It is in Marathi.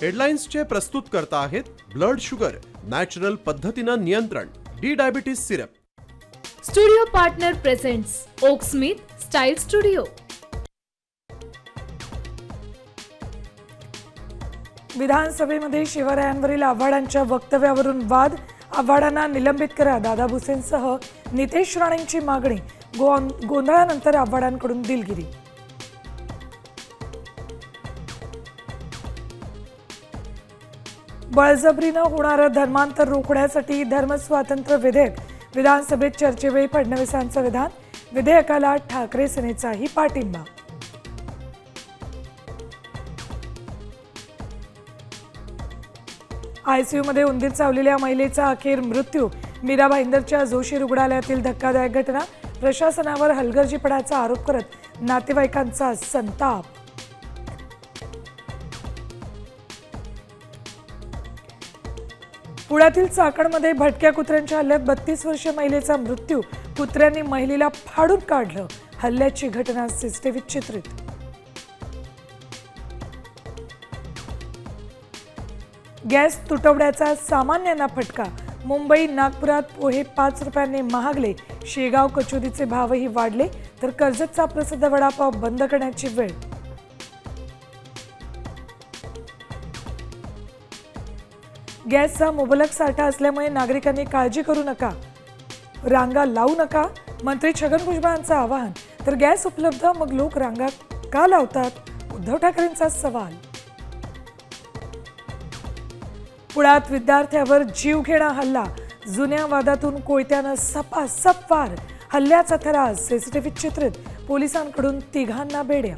हेडलाईन्सचे प्रस्तुत करता आहेत ब्लड शुगर नॅचरल पद्धतीनं नियंत्रण D diabetes syrup. Studio partner presents Oak Smith style studio. विधानसभेमध्ये शिवरायांवरील आव्हाडांच्या वक्तव्यावरून वाद, आव्हाडांना निलंबित करा दादा भुसेंसह नितेश राणेंची मागणी, गोंधळानंतर आव्हाडांकडून दिलगिरी। बळजबरीनं होणारं धर्मांतर रोखण्यासाठी धर्मस्वातंत्र्य विधेयक विधानसभेत चर्चेवेळी फडणवीसांचं विधान, विधेयकाला ठाकरे सेनेचाही पाठिंबा। आयसीयूमध्ये उंदीर चावलेल्या महिलेचा अखेर मृत्यू, मीरा भाईंदरच्या जोशी रुग्णालयातील धक्कादायक घटना, प्रशासनावर हलगर्जीपणाचा आरोप करत नातेवाईकांचा संताप। पुण्यातील चाकणमध्ये भटक्या कुत्र्यांच्या हल्ल्यात 32 वर्षीय महिलेचा मृत्यू, कुत्र्यांनी महिलेला फाडून काढलं, हल्ल्याची घटना सीसीटीव्हीत चित्रित। गॅस तुटवड्याचा सामान्यांना फटका, मुंबई नागपुरात पोहे 5 रुपयांनी महागले, शेगाव कचोरीचे भावही वाढले, तर कर्जतचा प्रसिद्ध वडापाव बंद करण्याची वेळ। गॅसचा मुबलक साठा असल्यामुळे नागरिकांनी काळजी करू नका, रांगा लावू नका, मंत्री छगन भुजबळांचं आवाहन। तर गॅस उपलब्ध मग लोक रांगा का लावतात, उद्धव ठाकरेंचा सवाल। पुण्यात विद्यार्थ्यावर जीवघेणा हल्ला, जुन्या वादातून कोयत्यानं सपासप वार, हल्ल्याचा थरार सीसीटीव्हीत चित्रित, पोलिसांकडून तिघांना बेड्या।